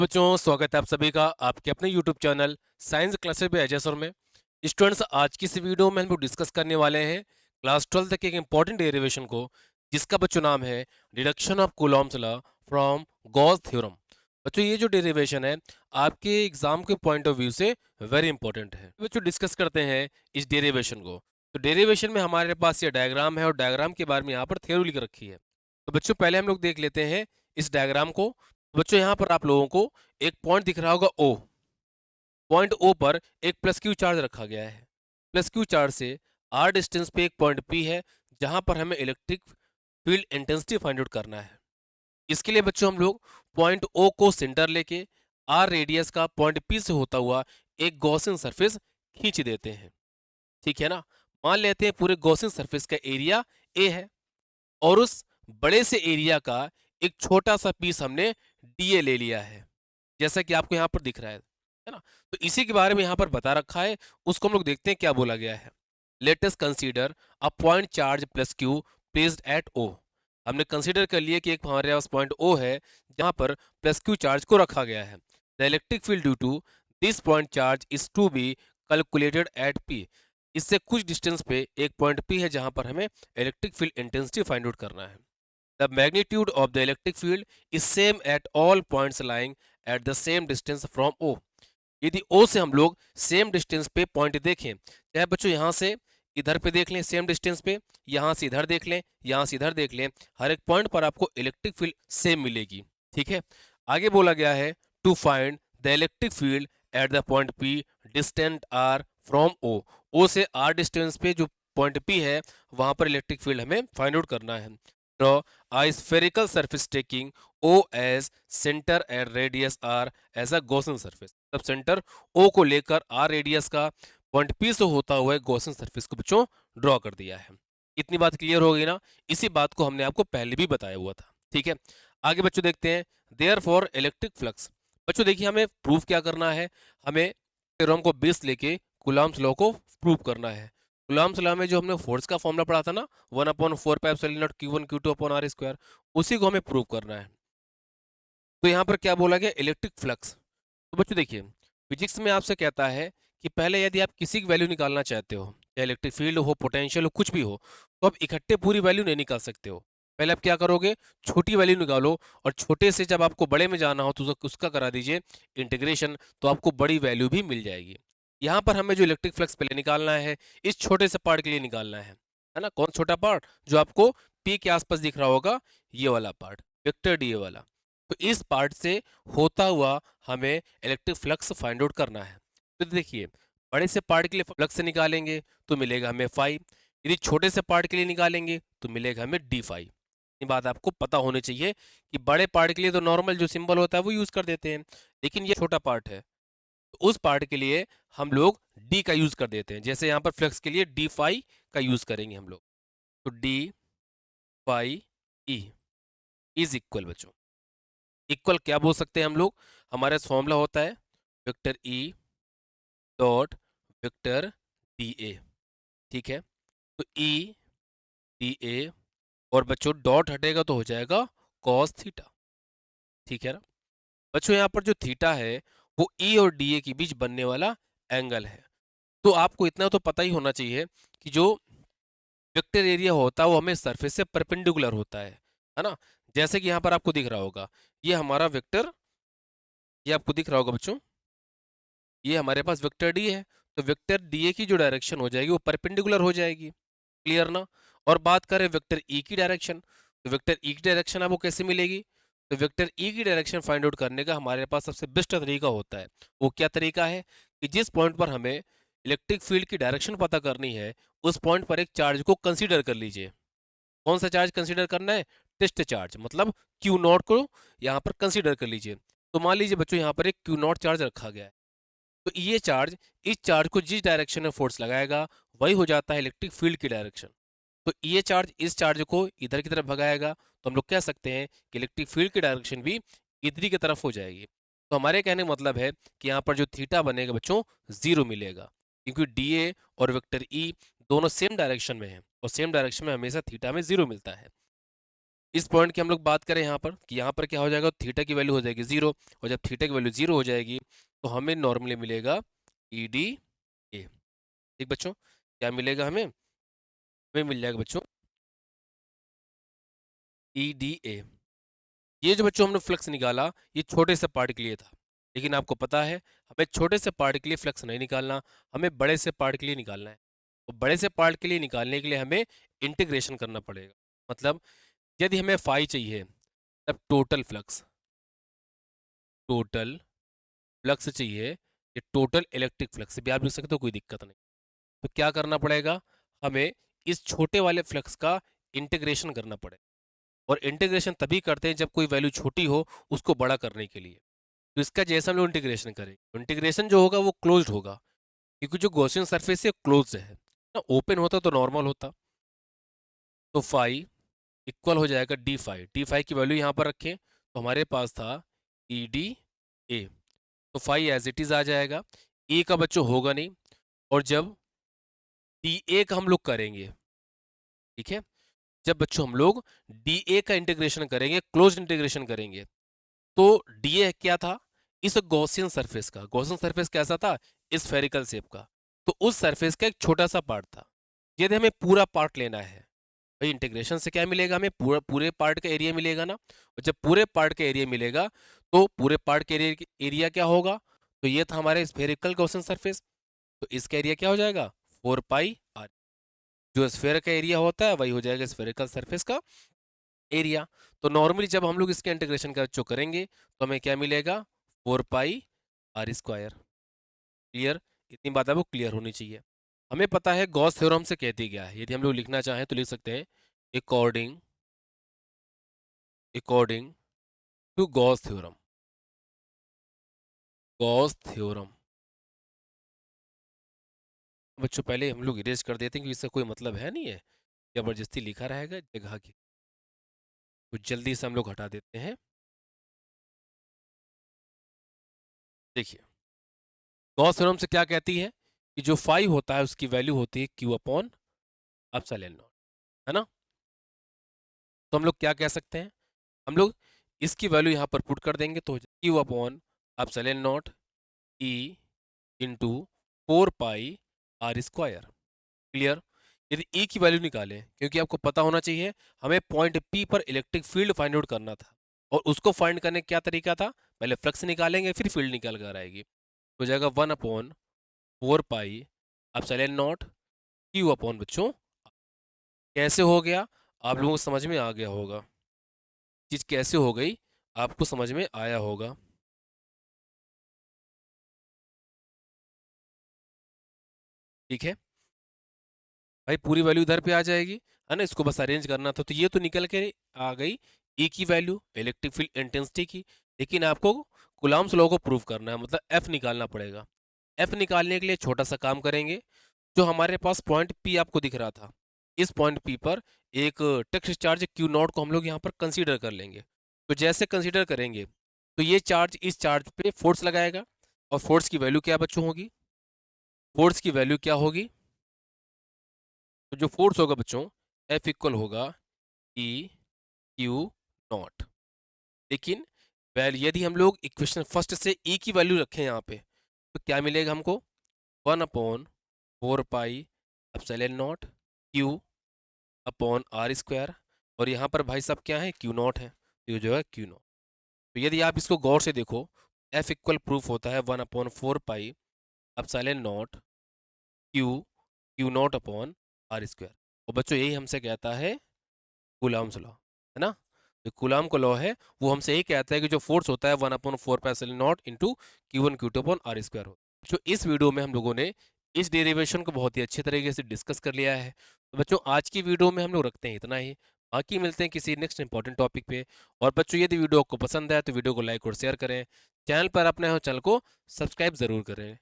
बच्चों, स्वागत है आप सभी का आपके अपने YouTube channel science classes bye Ajay sir में। स्टूडेंट्स, आज की इस वीडियो में हम लोग डिस्कस करने वाले हैं क्लास 12 तक के एक इंपॉर्टेंट डेरिवेशन को, जिसका बच्चों नाम है deduction of Coulomb's law from Gauss theorem. बच्चों, ये जो डेरिवेशन है आपके एग्जाम के पॉइंट ऑफ व्यू से वेरी इंपॉर्टेंट है। बच्चों, डिस्कस करते हैं इस डेरिवेशन को। तो डेरिवेशन में हमारे पास ये डायग्राम है और डायग्राम के बारे में यहाँ पर थ्योरी लिख रखी है। तो बच्चों, पहले हम लोग देख लेते हैं इस डायग्राम को। बच्चों, यहाँ पर आप लोगों को एक पॉइंट दिख रहा होगा O। पॉइंट O पर एक प्लस क्यू चार्ज रखा गया है। प्लस क्यू चार्ज से R डिस्टेंस पे एक पॉइंट P है, जहां पर हमें electric field intensity find out करना है। इसके लिए बच्चों हम लोग पॉइंट O को सेंटर लेके R रेडियस का पॉइंट P से होता हुआ एक गॉसियन सरफेस खींच देते हैं। ठीक है ना। मान लेते हैं पूरे गॉसियन सरफेस का एरिया A है और उस बड़े से एरिया का एक छोटा सा पीस हमने DA ले लिया है, जैसा कि आपको यहाँ पर दिख रहा है ना। तो इसी के बारे में यहाँ पर बता रखा है, उसको हम लोग देखते हैं क्या बोला गया है। Let us consider a point charge plus Q placed at O। हमने कंसीडर कर लिया कि एक हमारे पास पॉइंट O है, जहाँ पर प्लस क्यू चार्ज को रखा गया है। The electric field due to this point charge is to be calculated at P। इससे कुछ डिस्टेंस पे एक पॉइंट P है, जहाँ पर हमें electric field intensity find out करना है। The magnitude of the electric field is same at all points lying at the same distance from O। यदि O से हम लोग सेम डिस्टेंस पे पॉइंट देखें, चाहे बच्चों यहाँ से इधर पे देख लें सेम डिस्टेंस पे, यहाँ से इधर देख लें, यहाँ से इधर देख लें, हर एक पॉइंट पर आपको इलेक्ट्रिक फील्ड सेम मिलेगी। ठीक है। आगे बोला गया है to find the electric field at the point P distant R from O। O से R डिस्टेंस पे जो पॉइंट P है, वहां पर इलेक्ट्रिक फील्ड हमें फाइंड आउट करना है। Draw a spherical surface taking O as center and radius R as a Gaussian surface। तब सेंटर O को लेकर R रेडियस का पॉइंट P से होता हुआ गॉसियन सरफेस को बच्चों ड्रॉ कर दिया है। इतनी बात क्लियर हो गई ना। इसी बात को हमने आपको पहले भी बताया हुआ था। ठीक है। आगे बच्चों देखते हैं देयर फॉर इलेक्ट्रिक फ्लक्स। बच्चों देखिए, हमें प्रूफ क्या करना है। हमें थ्योरम को बेस लेके कूलॉम्स लॉ को प्रूव करना है। कूलॉम्स लॉ में जो हमने फोर्स का फॉर्मूला पढ़ा था ना, 1/4πε0 Q1 Q2 upon R square, उसी को हमें प्रूव करना है। तो यहाँ पर क्या बोला गया, इलेक्ट्रिक फ्लक्स। तो बच्चों देखिए, फिजिक्स में आपसे कहता है कि पहले यदि आप किसी की वैल्यू निकालना चाहते हो, चाहे इलेक्ट्रिक फील्ड हो, पोटेंशियल हो, कुछ भी हो, तो आप इकट्ठे पूरी वैल्यू नहीं निकाल सकते हो। पहले आप क्या करोगे, छोटी वैल्यू निकालो, और छोटे से जब आपको बड़े में जाना हो तो उसका करा दीजिए इंटीग्रेशन, तो आपको बड़ी वैल्यू भी मिल जाएगी। यहाँ पर हमें जो इलेक्ट्रिक फ्लक्स पहले निकालना है, इस छोटे से पार्ट के लिए निकालना है ना। कौन छोटा पार्ट, जो आपको पी के आसपास दिख रहा होगा, ये वाला पार्ट, वेक्टर डी वाला। तो इस पार्ट से होता हुआ हमें इलेक्ट्रिक फ्लक्स फाइंड आउट करना है। तो देखिए, बड़े से पार्ट के लिए फ्लक्स निकालेंगे तो मिलेगा हमें फाइव, यदि छोटे से पार्ट के लिए निकालेंगे तो मिलेगा हमें डी फाइव। ये बात आपको पता होनी चाहिए कि बड़े पार्ट के लिए तो नॉर्मल जो सिंबल होता है वो यूज कर देते हैं, लेकिन ये छोटा पार्ट है, तो उस पार्ट के लिए हम लोग डी का यूज कर देते हैं। जैसे यहाँ पर फ्लक्स के लिए डी फाइव का यूज करेंगे हम लोग, तो D five E is equal, बच्चों इक्वल क्या बोल सकते हैं हम लोग, हमारे फॉर्मूला होता है vector E dot vector D A. ठीक है। तो ई डी ए, और बच्चों डॉट हटेगा तो हो जाएगा कॉस थीटा। ठीक है ना। बच्चों यहाँ पर जो थीटा है वो ई और डी ए के बीच बनने वाला एंगल है। तो आपको इतना तो पता ही होना चाहिए कि जो वेक्टर एरिया होता है वो हमें सरफेस से परपेंडिकुलर होता है ना। जैसे कि यहाँ पर आपको दिख रहा होगा, ये हमारा वेक्टर, ये आपको दिख रहा होगा बच्चों, ये हमारे पास वेक्टर डी है। तो वेक्टर डी ए की जो डायरेक्शन हो जाएगी वो परपेंडिकुलर हो जाएगी। क्लियर ना। और बात करें वेक्टर ई की डायरेक्शन, तो वेक्टर ई की डायरेक्शन आपको कैसे मिलेगी। तो वेक्टर ई की डायरेक्शन फाइंड आउट करने का हमारे पास सबसे बेस्ट तरीका होता है। वो क्या तरीका है कि जिस पॉइंट पर हमें इलेक्ट्रिक फील्ड की डायरेक्शन पता करनी है, उस पॉइंट पर एक चार्ज को कंसीडर कर लीजिए। कौन सा चार्ज कंसीडर करना है, टेस्ट चार्ज, मतलब क्यू नॉट को यहाँ पर कंसीडर कर लीजिए। तो मान लीजिए बच्चों, यहाँ पर एक क्यू नॉट चार्ज रखा गया है। तो ये चार्ज, इस चार्ज को जिस डायरेक्शन में फोर्स लगाएगा वही हो जाता है इलेक्ट्रिक फील्ड की डायरेक्शन। तो ये चार्ज इस चार्ज को इधर की तरफ भगाएगा, तो हम लोग कह सकते हैं कि इलेक्ट्रिक फील्ड की डायरेक्शन भी इधर की तरफ हो जाएगी। तो हमारे कहने का मतलब है कि यहाँ पर जो थीटा बनेगा बच्चों, जीरो मिलेगा, क्योंकि डी ए और वेक्टर ई दोनों सेम डायरेक्शन में है, और सेम डायरेक्शन में हमेशा थीटा में जीरो मिलता है। इस पॉइंट की हम लोग बात करें यहाँ पर कि यहाँ पर क्या हो जाएगा, थीटा की वैल्यू हो जाएगी 0, और जब थीटा की वैल्यू 0 हो जाएगी तो हमें नॉर्मली मिलेगा ई डी ए। ठीक बच्चों, क्या मिलेगा हमें? हमें मिल जाएगा बच्चों ई डी ए। ये जो बच्चों हमने फ्लक्स निकाला, ये छोटे से पार्ट के लिए था, लेकिन आपको पता है हमें छोटे से पार्ट के लिए फ्लक्स नहीं निकालना, हमें बड़े से पार्ट के लिए निकालना है। और बड़े से पार्ट के लिए निकालने के लिए हमें इंटीग्रेशन करना पड़ेगा। मतलब यदि हमें फाई चाहिए, तब टोटल फ्लक्स चाहिए, ये टोटल इलेक्ट्रिक फ्लक्स भी आप लिख सकते हो, कोई दिक्कत नहीं। तो क्या करना पड़ेगा, हमें इस छोटे वाले फ्लक्स का इंटीग्रेशन करना पड़ेगा। और इंटीग्रेशन तभी करते हैं जब कोई वैल्यू छोटी हो उसको बड़ा करने के लिए। तो इसका जैसा हम लोग इंटीग्रेशन करेंगे, इंटीग्रेशन जो होगा वो क्लोज्ड होगा, क्योंकि जो गॉसियन सरफेस है क्लोज्ड है ना, ओपन होता तो नॉर्मल होता। तो फाई इक्वल हो जाएगा डी फाई की वैल्यू यहाँ पर रखें तो हमारे पास था ई डी ए, तो फाई एज इट इज आ जाएगा। ए का बच्चों होगा नहीं, और जब डी ए का हम लोग करेंगे, ठीक है, जब बच्चों हम लोग डी ए का इंटीग्रेशन करेंगे, क्लोज इंटीग्रेशन करेंगे, तो डी ए क्या था, इस गॉसियन सरफेस का। गॉसियन सरफेस कैसा था, स्फेरिकल शेप का, तो उस सरफेस का एक छोटा सा पार्ट था। यदि हमें पूरा पार्ट लेना है, भाई इंटीग्रेशन से क्या मिलेगा, हमें पूरे पार्ट का एरिया मिलेगा ना, और जब पूरे पार्ट का एरिया मिलेगा तो पूरे पार्ट के एरिया क्या होगा, तो ये था हमारे स्फेरिकल गॉसियन सरफेस, तो इसका एरिया क्या हो जाएगा 4 पाई आर। जो स्फेयर का एरिया होता है वही हो जाएगा स्फेरिकल सरफेस का एरिया। तो नॉर्मली जब हम लोग इसके इंटीग्रेशन का जो करेंगे तो हमें क्या मिलेगा, 4 पाई आर स्क्वायर। क्लियर? इतनी बात आपको क्लियर होनी चाहिए। हमें पता है गॉस थ्योरम से कहती क्या है, यदि हम लोग लिखना चाहें तो लिख सकते हैं according according to Gauss theorem. Gauss theorem बच्चों पहले हम लोग इरेज कर देते हैं क्योंकि इसका कोई मतलब है नहीं है, जबरदस्ती लिखा रहेगा जगह की, तो जल्दी से हम लोग हटा देते हैं। देखिए गॉस थ्योरम से क्या कहती है कि जो फाइव होता है उसकी वैल्यू होती है क्यू अपॉन एप्सिलॉन नॉट, है ना। तो हम लोग क्या कह सकते हैं, हम लोग इसकी वैल्यू यहाँ पर पुट कर देंगे तो q upon epsilon naught E into 4 pi r square. Clear? यदि ई की वैल्यू निकालें, क्योंकि आपको पता होना चाहिए हमें पॉइंट पी पर इलेक्ट्रिक फील्ड फाइंड आउट करना था, और उसको फाइंड करने का क्या तरीका था, पहले फ्लक्स निकालेंगे फिर फील्ड निकाल कर आएगी। तो जाएगा 1/4 pi epsilon naught q upon बच्चों। कैसे हो गया, आप लोगों को समझ में आ गया होगा, चीज कैसे हो गई आपको समझ में आया होगा। ठीक है भाई, पूरी वैल्यू इधर पे आ जाएगी, है ना, इसको बस अरेंज करना था। तो ये तो निकल के आ गई ई की वैल्यू इलेक्ट्रिक फील्ड इंटेंसिटी की, लेकिन आपको कुलाम्स लॉ को प्रूव करना है, मतलब एफ निकालना पड़ेगा। एफ निकालने के लिए छोटा सा काम करेंगे, जो हमारे पास पॉइंट पी आपको दिख रहा था, इस पॉइंट पी पर एक टेक्स्ट चार्ज क्यू नॉट को हम लोग यहाँ पर कंसीडर कर लेंगे। तो जैसे कंसीडर करेंगे तो ये चार्ज इस चार्ज पे फोर्स लगाएगा, और फोर्स की वैल्यू क्या बच्चों होगी, फोर्स की वैल्यू क्या होगी, तो जो फोर्स होगा बच्चों एफ इक्वल होगा ई क्यू नॉट। लेकिन यदि हम लोग इक्वेशन फर्स्ट से ई की वैल्यू रखें यहाँ पे, तो क्या मिलेगा हमको, 1/4 pi epsilon naught q upon r square, और यहाँ पर भाई साहब क्या है, क्यू नॉट है, तो ये जो है क्यू नॉट। तो यदि आप इसको गौर से देखो, एफ इक्वल प्रूफ होता है 1/4 pi epsilon naught q q naught upon r square. और बच्चों यही हमसे कहता है कूलाम्स लॉ, है ना। जो कूलाम का लॉ है वो हमसे यही कहता है कि जो फोर्स होता है 1/4 pi into Q1 Q2 upon r square होता है। जो इस वीडियो में हम लोगों ने इस डेरिवेशन को बहुत ही अच्छे तरीके से डिस्कस कर लिया है। तो बच्चों आज की वीडियो में हम लोग रखते हैं इतना ही, बाकी मिलते हैं किसी नेक्स्ट इंपॉर्टेंट टॉपिक पे। और बच्चों यदि वीडियो आपको पसंद आए तो वीडियो को लाइक और शेयर करें, चैनल पर अपने हो चैनल को सब्सक्राइब जरूर करें।